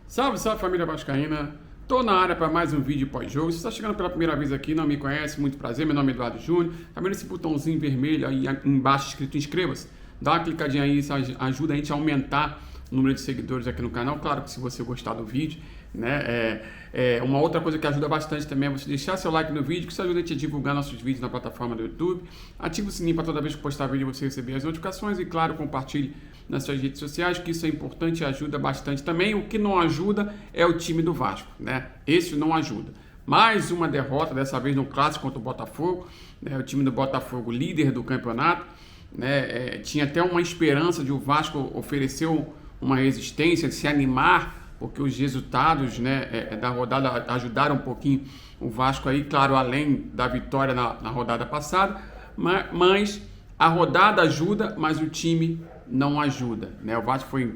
Salve, salve família vascaína! Tô na área para mais um vídeo pós-jogo. Se você está chegando pela primeira vez aqui, não me conhece, muito prazer, meu nome é Eduardo Júnior. Tá vendo esse botãozinho vermelho aí embaixo escrito inscreva-se? Dá uma clicadinha aí, isso ajuda a gente a aumentar o número de seguidores aqui no canal. Claro que se você gostar do vídeo, né? Uma outra coisa que ajuda bastante também é você deixar seu like no vídeo, que isso ajuda a gente a divulgar nossos vídeos na plataforma do YouTube. Ative o sininho para toda vez que postar vídeo você receber as notificações e, claro, compartilhe nas suas redes sociais, que isso é importante e ajuda bastante também. O que não ajuda é o time do Vasco, né? Esse não ajuda. Mais uma derrota, dessa vez no clássico contra o Botafogo, né? O time do Botafogo, líder do campeonato, né? Tinha até uma esperança de o Vasco oferecer uma resistência, de se animar, porque os resultados, né, da rodada ajudaram um pouquinho o Vasco aí, claro, além da vitória na rodada passada, mas a rodada ajuda, mas o time não ajuda, né? O Vasco foi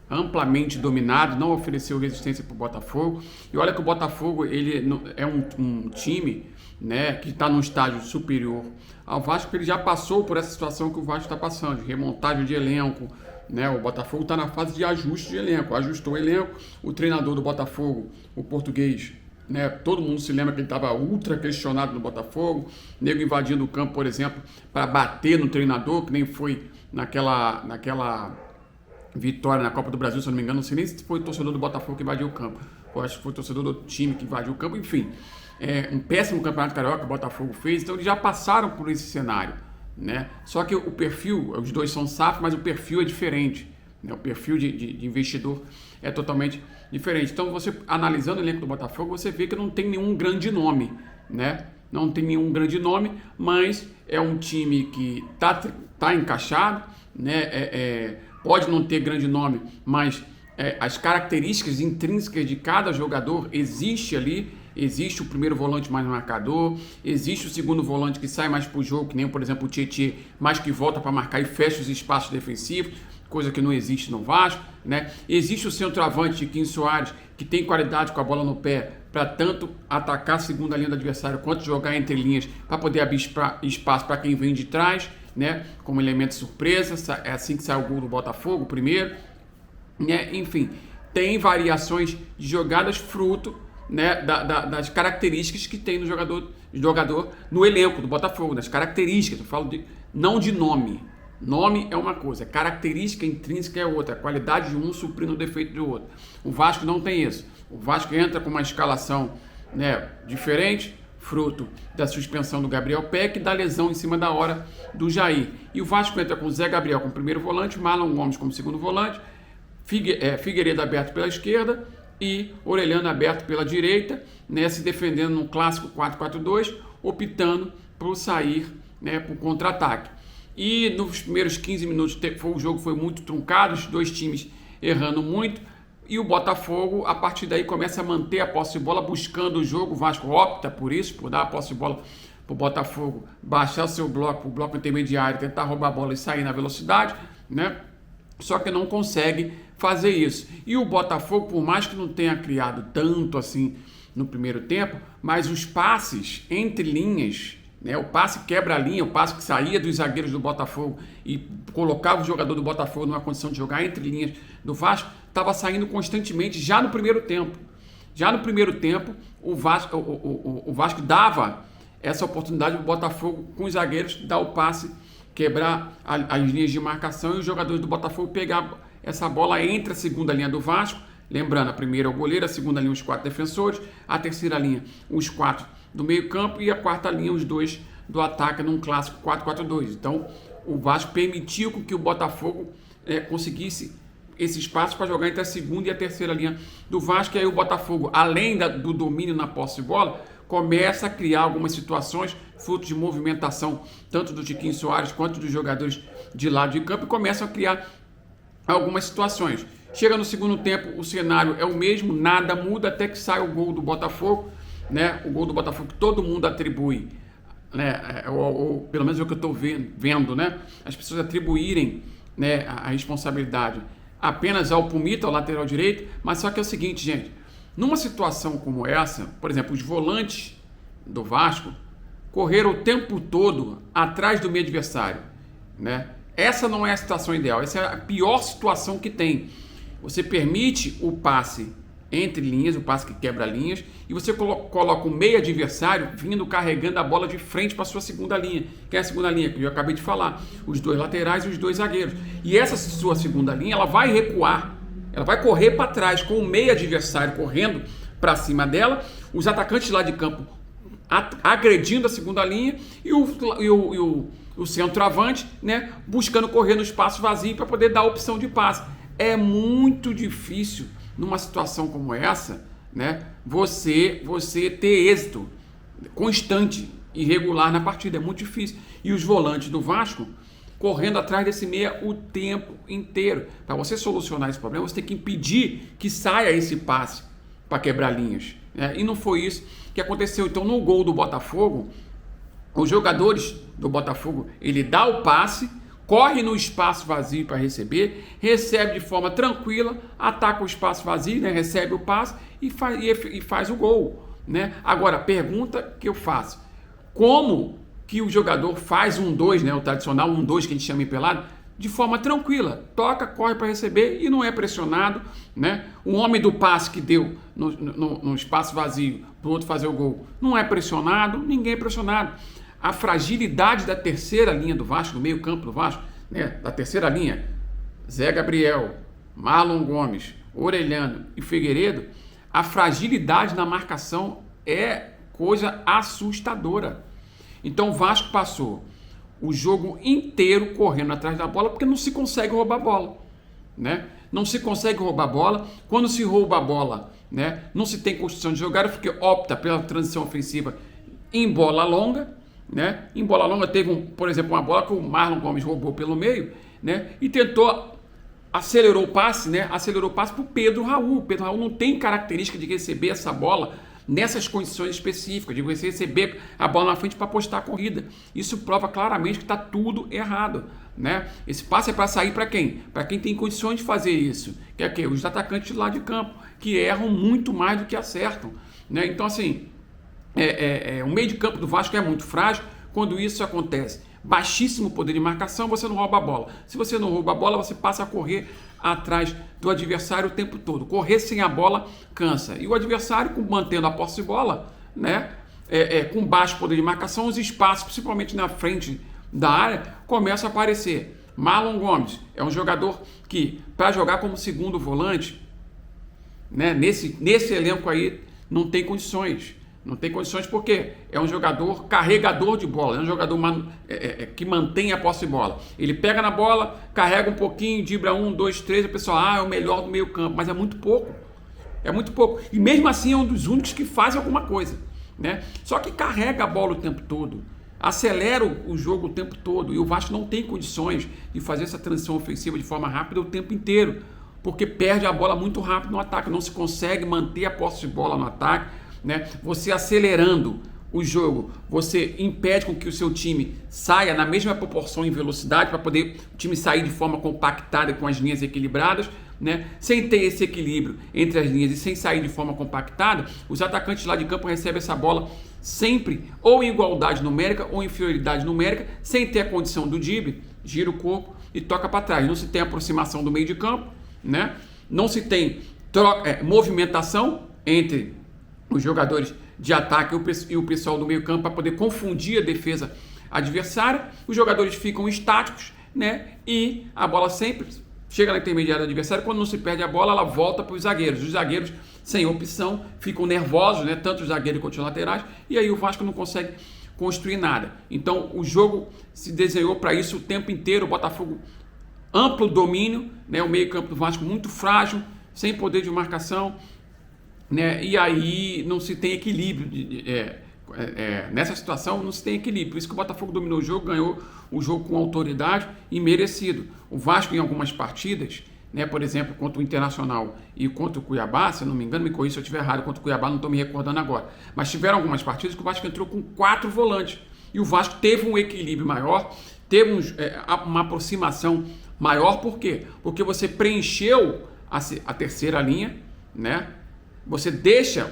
amplamente dominado, não ofereceu resistência para o Botafogo. E olha que o Botafogo ele é um time, né, que está num estágio superior ao Vasco, ele já passou por essa situação que o Vasco está passando, de remontagem de elenco, né? O Botafogo está na fase de ajuste de elenco, ajustou o elenco. O treinador do Botafogo, o português, né? Todo mundo se lembra que ele estava ultra questionado no Botafogo, nego invadindo o campo, por exemplo, para bater no treinador, que nem foi naquela vitória na Copa do Brasil, se eu não me engano. Não sei nem se foi o torcedor do Botafogo que invadiu o campo, eu acho que foi o torcedor do time que invadiu o campo. Enfim, um péssimo campeonato carioca que o Botafogo fez. Então eles já passaram por esse cenário, né? Só que o perfil, os dois são SAF, mas o perfil é diferente, né? O perfil de investidor é totalmente diferente. Então, você analisando o elenco do Botafogo, você vê que não tem nenhum grande nome, né? Não tem nenhum grande nome, mas é um time que tá encaixado, né? Pode não ter grande nome, mas as características intrínsecas de cada jogador existe ali. Existe o primeiro volante mais marcador, existe o segundo volante que sai mais pro jogo, que nem, por exemplo, o Tietê, mas que volta para marcar e fecha os espaços defensivos, coisa que não existe no Vasco, né? Existe o centroavante Tiquinho Soares, que tem qualidade com a bola no pé para tanto atacar a segunda linha do adversário quanto jogar entre linhas para poder abrir espaço para quem vem de trás, né? Como elemento surpresa. É assim que sai o gol do Botafogo primeiro, né? Enfim, tem variações de jogadas fruto, né, das características que tem no jogador no elenco do Botafogo, das características. Eu falo não de nome. Nome é uma coisa, característica intrínseca é outra, a qualidade de um suprindo o defeito do outro. O Vasco não tem isso. O Vasco entra com uma escalação, né, diferente, fruto da suspensão do Gabriel Peck e da lesão em cima da hora do Jair. E o Vasco entra com o Zé Gabriel como primeiro volante, Marlon Gomes como segundo volante, Figueiredo aberto pela esquerda e Orelhano aberto pela direita, né, se defendendo no clássico 4-4-2, optando por sair, né, por contra-ataque. E nos primeiros 15 minutos o jogo foi muito truncado, os dois times errando muito, e o Botafogo, a partir daí, começa a manter a posse de bola, buscando o jogo. O Vasco opta por isso, por dar a posse de bola para o Botafogo, baixar seu bloco, o bloco intermediário, tentar roubar a bola e sair na velocidade, né? Só que não consegue fazer isso. E o Botafogo, por mais que não tenha criado tanto assim no primeiro tempo, mas os passes entre linhas, né, o passe quebra-linha, o passe que saía dos zagueiros do Botafogo e colocava o jogador do Botafogo numa condição de jogar entre linhas do Vasco, estava saindo constantemente já no primeiro tempo. Já no primeiro tempo, o Vasco dava essa oportunidade para o Botafogo, com os zagueiros, dar o passe, quebrar as linhas de marcação e os jogadores do Botafogo pegar essa bola entre a segunda linha do Vasco. Lembrando, a primeira é o goleiro, a segunda linha os 4 defensores, a terceira linha os 4 do meio campo e a quarta linha os 2 do ataque num clássico 4-4-2. Então o Vasco permitiu que o Botafogo conseguisse esse espaço para jogar entre a segunda e a terceira linha do Vasco. E aí o Botafogo, além do domínio na posse de bola, começa a criar algumas situações, fruto de movimentação tanto do Tiquinho Soares quanto dos jogadores de lado de campo, e começam a criar algumas situações. Chega no segundo tempo, o cenário é o mesmo, nada muda até que sai o gol do Botafogo, né? O gol do Botafogo que todo mundo atribui, né? Ou pelo menos é o que eu estou vendo, né? As pessoas atribuírem, né, a responsabilidade apenas ao Pumita, ao lateral direito. Mas só que é o seguinte, gente, numa situação como essa, por exemplo, os volantes do Vasco correram o tempo todo atrás do meio adversário, né? Essa não é a situação ideal, essa é a pior situação que tem. Você permite o passe entre linhas, o passe que quebra linhas, e você coloca o meia adversário vindo carregando a bola de frente para a sua segunda linha, que é a segunda linha que eu acabei de falar, os dois laterais e os dois zagueiros. E essa sua segunda linha, ela vai recuar, ela vai correr para trás com o meia adversário correndo para cima dela, os atacantes lá de campo agredindo a segunda linha e o centroavante, né, buscando correr no espaço vazio para poder dar a opção de passe. É muito difícil numa situação como essa, né, você ter êxito constante e regular na partida. É muito difícil. E os volantes do Vasco correndo atrás desse meia o tempo inteiro. Para você solucionar esse problema, você tem que impedir que saia esse passe para quebrar linhas, né? E não foi isso que aconteceu. Então, no gol do Botafogo, os jogadores do Botafogo, ele dá o passe, corre no espaço vazio para receber, recebe de forma tranquila, ataca o espaço vazio, né, recebe o passe e faz o gol, né? Agora, a pergunta que eu faço, como que o jogador faz 1-2, né, o tradicional 1-2 que a gente chama em pelado, de forma tranquila, toca, corre para receber e não é pressionado, né? O homem do passe que deu no espaço vazio para o outro fazer o gol não é pressionado, ninguém é pressionado. A fragilidade da terceira linha do Vasco, do meio campo do Vasco, né, da terceira linha, Zé Gabriel, Marlon Gomes, Orelhano e Figueiredo, a fragilidade na marcação é coisa assustadora. Então o Vasco passou o jogo inteiro correndo atrás da bola porque não se consegue roubar a bola, né? Não se consegue roubar a bola. Quando se rouba a bola, né, não se tem construção de jogada porque opta pela transição ofensiva em bola longa, né? Em bola longa teve, por exemplo, uma bola que o Marlon Gomes roubou pelo meio, né, e acelerou o passe para o Pedro Raul. O Pedro Raul não tem característica de receber essa bola nessas condições específicas, de você receber a bola na frente para apostar a corrida. Isso prova claramente que está tudo errado, né? Esse passe é para sair para quem? Para quem tem condições de fazer isso, que é os atacantes lá de campo, que erram muito mais do que acertam, né? Então, assim, o meio de campo do Vasco é muito frágil quando isso acontece. Baixíssimo poder de marcação, você não rouba a bola. Se você não rouba a bola, você passa a correr atrás do adversário o tempo todo. Correr sem a bola cansa. E o adversário, mantendo a posse de bola, né, com baixo poder de marcação, os espaços, principalmente na frente da área, começam a aparecer. Marlon Gomes é um jogador que, para jogar como segundo volante, né, nesse elenco aí, não tem condições. Não tem condições porque é um jogador carregador de bola, é um jogador que mantém a posse de bola. Ele pega na bola, carrega um pouquinho, dribla 1, 2, 3, o pessoal, é o melhor do meio campo, mas é muito pouco. É muito pouco. E mesmo assim é um dos únicos que faz alguma coisa, né? Só que carrega a bola o tempo todo, acelera o jogo o tempo todo, e o Vasco não tem condições de fazer essa transição ofensiva de forma rápida o tempo inteiro, porque perde a bola muito rápido no ataque, não se consegue manter a posse de bola no ataque, né? Você acelerando o jogo, você impede com que o seu time saia na mesma proporção em velocidade para poder o time sair de forma compactada com as linhas equilibradas, né? Sem ter esse equilíbrio entre as linhas e sem sair de forma compactada, os atacantes lá de campo recebem essa bola sempre ou em igualdade numérica ou inferioridade numérica, sem ter a condição do drible, gira o corpo e toca para trás. Não se tem aproximação do meio de campo, né? Não se tem movimentação entre os jogadores de ataque e o pessoal do meio campo para poder confundir a defesa adversária. Os jogadores ficam estáticos, né? E a bola sempre chega na intermediária do adversário. Quando não se perde a bola, ela volta para os zagueiros. Os zagueiros, sem opção, ficam nervosos, né? Tanto os zagueiros quanto os laterais. E aí o Vasco não consegue construir nada. Então o jogo se desenhou para isso o tempo inteiro. O Botafogo, amplo domínio, né? O meio campo do Vasco muito frágil, sem poder de marcação, né? E aí não se tem equilíbrio. Nessa situação não se tem equilíbrio. Por isso que o Botafogo dominou o jogo, ganhou o jogo com autoridade e merecido. O Vasco em algumas partidas, né, por exemplo, contra o Internacional e contra o Cuiabá, se eu não me engano, me corrija se eu estiver errado, contra o Cuiabá não estou me recordando agora, mas tiveram algumas partidas que o Vasco entrou com 4 volantes e o Vasco teve um equilíbrio maior, teve uma aproximação maior. Por quê? Porque você preencheu a terceira linha, né? Você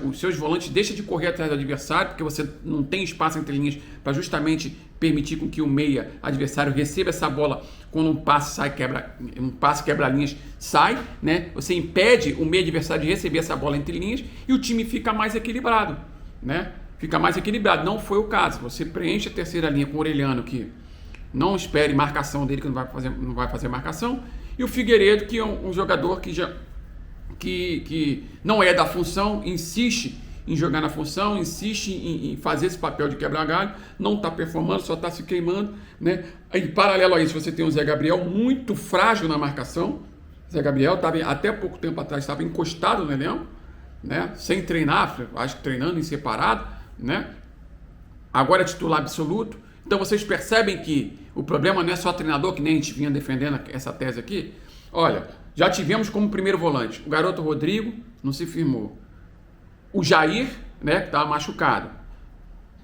os seus volantes deixam de correr atrás do adversário, porque você não tem espaço entre linhas para justamente permitir com que o meia adversário receba essa bola quando um passe quebra linhas sai, né? Você impede o meio adversário de receber essa bola entre linhas e o time fica mais equilibrado, né? Fica mais equilibrado. Não foi o caso. Você preenche a terceira linha com o Orelhano, que não espere marcação dele, que não vai fazer marcação, e o Figueiredo, que é um jogador que não é da função, insiste em jogar na função, insiste em fazer esse papel de quebra-galho, não está performando, só está se queimando, né? Em paralelo a isso, você tem o Zé Gabriel muito frágil na marcação. Zé Gabriel estava até pouco tempo atrás estava encostado no elenco, né? Sem treinar, acho que treinando em separado, né? Agora é titular absoluto. Então vocês percebem que o problema não é só treinador, que nem a gente vinha defendendo essa tese aqui. Olha, já tivemos como primeiro volante o garoto Rodrigo, não se firmou. O Jair, né, que estava machucado.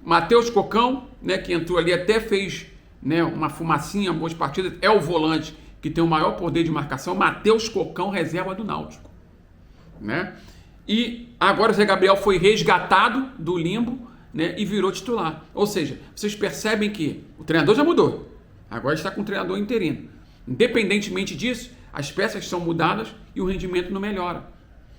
Matheus Cocão, né, que entrou ali, até fez, né, uma fumacinha, boas partidas. É o volante que tem o maior poder de marcação. Matheus Cocão, reserva do Náutico, né? E agora o Zé Gabriel foi resgatado do limbo, né, e virou titular. Ou seja, vocês percebem que o treinador já mudou. Agora está com o treinador interino. Independentemente disso, as peças são mudadas e o rendimento não melhora,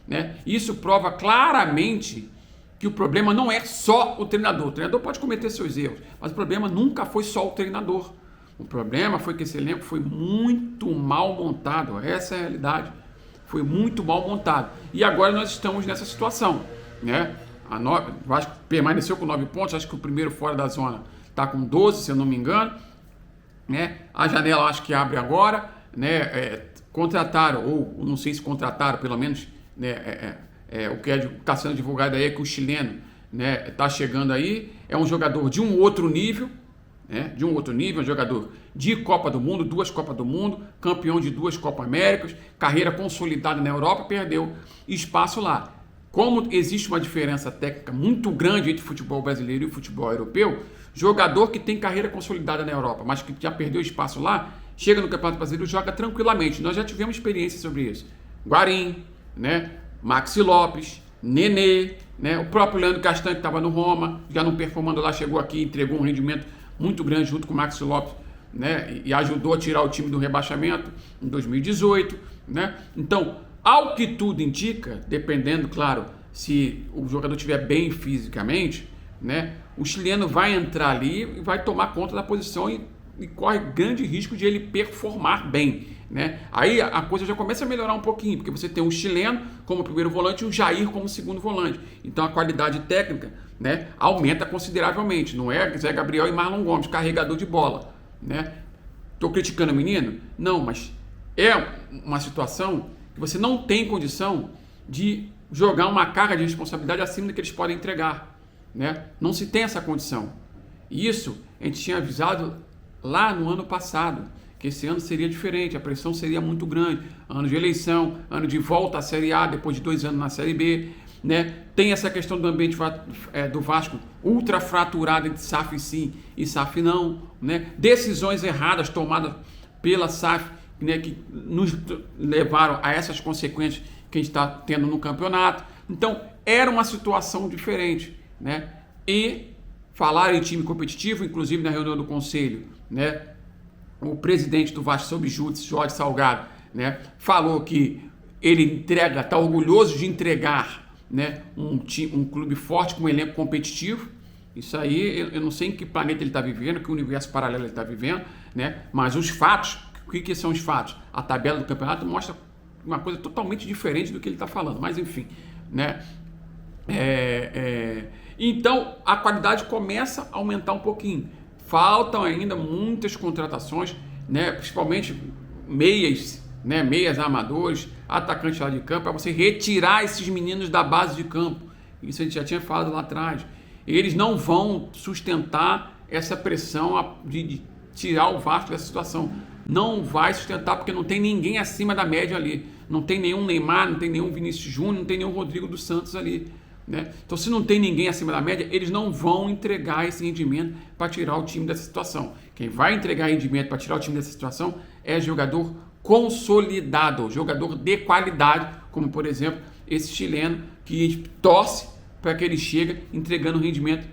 né? Isso prova claramente que o problema não é só o treinador. O treinador pode cometer seus erros, mas o problema nunca foi só o treinador. O problema foi que esse elenco foi muito mal montado. Essa é a realidade. Foi muito mal montado. E agora nós estamos nessa situação, né? O Vasco permaneceu com 9 pontos. Acho que o primeiro fora da zona está com 12, se eu não me engano, né? A janela acho que abre agora, né? Contrataram, ou não sei se contrataram, pelo menos, né? O que está sendo divulgado aí é que o chileno, né, está chegando aí. É um jogador de um outro nível, né? De um outro nível, um jogador de Copa do Mundo, 2 Copas do Mundo, campeão de 2 Copa Américas, carreira consolidada na Europa, perdeu espaço lá. Como existe uma diferença técnica muito grande entre o futebol brasileiro e o futebol europeu, jogador que tem carreira consolidada na Europa, mas que já perdeu espaço lá, chega no Campeonato Brasileiro e joga tranquilamente. Nós já tivemos experiência sobre isso. Guarim, né? Maxi Lopes, Nenê, né? O próprio Leandro Castanho, que estava no Roma, já não performando lá, chegou aqui e entregou um rendimento muito grande junto com o Maxi Lopes, né? E ajudou a tirar o time do rebaixamento em 2018, né? Então, ao que tudo indica, dependendo, claro, se o jogador estiver bem fisicamente, né, o chileno vai entrar ali e vai tomar conta da posição e corre grande risco de ele performar bem, né? Aí a coisa já começa a melhorar um pouquinho, porque você tem um chileno como primeiro volante e o Jair como segundo volante. Então a qualidade técnica, né, aumenta consideravelmente. Não é Zé Gabriel e Marlon Gomes, carregador de bola, né? Estou criticando o menino? Não, mas é uma situação que você não tem condição de jogar uma carga de responsabilidade acima do que eles podem entregar, né? Não se tem essa condição. E isso a gente tinha avisado lá no ano passado, que esse ano seria diferente, a pressão seria muito grande. Ano de eleição, ano de volta à Série A, depois de 2 anos na Série B, né? Tem essa questão do ambiente do Vasco ultra fraturado entre SAF sim e SAF não, né? Decisões erradas tomadas pela SAF, né, que nos levaram a essas consequências que a gente está tendo no campeonato. Então, era uma situação diferente, né? E falar em time competitivo, inclusive na reunião do conselho, né, o presidente do Vasco sob júdice, Jorge Salgado, né, falou que ele está orgulhoso de entregar, né, um clube forte com um elenco competitivo. Isso aí, eu não sei em que planeta ele está vivendo, que universo paralelo ele está vivendo, né? Mas os fatos, o que são os fatos? A tabela do campeonato mostra uma coisa totalmente diferente do que ele está falando, mas enfim, né? Então a qualidade começa a aumentar um pouquinho. Faltam ainda muitas contratações, né? Principalmente meias, né? Meias amadores, atacantes lá de campo, para você retirar esses meninos da base de campo. Isso a gente já tinha falado lá atrás. Eles não vão sustentar essa pressão de tirar o Vasco dessa situação. Não vai sustentar, porque não tem ninguém acima da média ali. Não tem nenhum Neymar, não tem nenhum Vinícius Júnior, não tem nenhum Rodrigo dos Santos ali, né? Então, se não tem ninguém acima da média, eles não vão entregar esse rendimento para tirar o time dessa situação. Quem vai entregar rendimento para tirar o time dessa situação é jogador consolidado, jogador de qualidade, como, por exemplo, esse chileno, que a gente torce para que ele chegue entregando rendimento,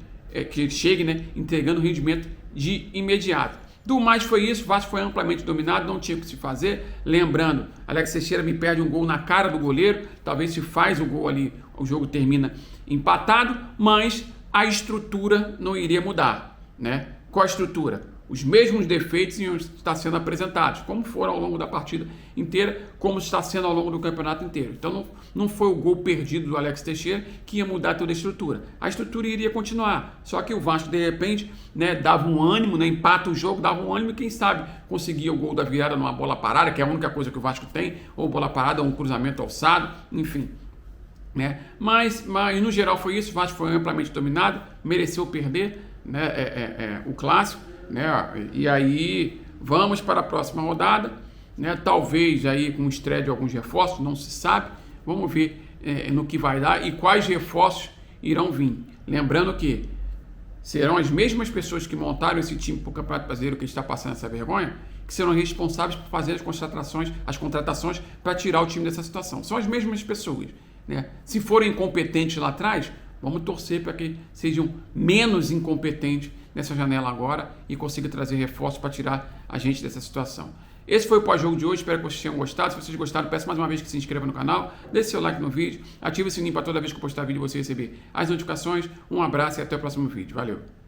entregando rendimento de imediato. Do mais foi isso, o Vasco foi amplamente dominado, não tinha o que se fazer. Lembrando, Alex Teixeira me perde um gol na cara do goleiro, talvez se faz o gol ali, o jogo termina empatado, mas a estrutura não iria mudar, né? Qual a estrutura? Os mesmos defeitos iam estar sendo apresentados, como foram ao longo da partida inteira, como está sendo ao longo do campeonato inteiro. Então não foi o gol perdido do Alex Teixeira que ia mudar toda a estrutura. A estrutura iria continuar, só que o Vasco de repente, né, dava um ânimo, né, empata o jogo, dava um ânimo e quem sabe conseguia o gol da virada numa bola parada, que é a única coisa que o Vasco tem, ou bola parada ou um cruzamento alçado, enfim. Né? Mas no geral foi isso, o Vasco foi amplamente dominado, mereceu perder, né, o clássico. Né? E aí vamos para a próxima rodada, né? Talvez aí com estreia de alguns reforços, não se sabe, vamos ver no que vai dar e quais reforços irão vir. Lembrando que serão as mesmas pessoas que montaram esse time para o Campeonato Brasileiro que está passando essa vergonha, que serão responsáveis por fazer as contratações para tirar o time dessa situação. São as mesmas pessoas. Né? Se forem incompetentes lá atrás, vamos torcer para que sejam menos incompetentes nessa janela agora e consiga trazer reforços para tirar a gente dessa situação. Esse foi o pós-jogo de hoje, espero que vocês tenham gostado. Se vocês gostaram, peço mais uma vez que se inscreva no canal, deixe seu like no vídeo, ative o sininho para toda vez que eu postar vídeo você receber as notificações. Um abraço e até o próximo vídeo. Valeu!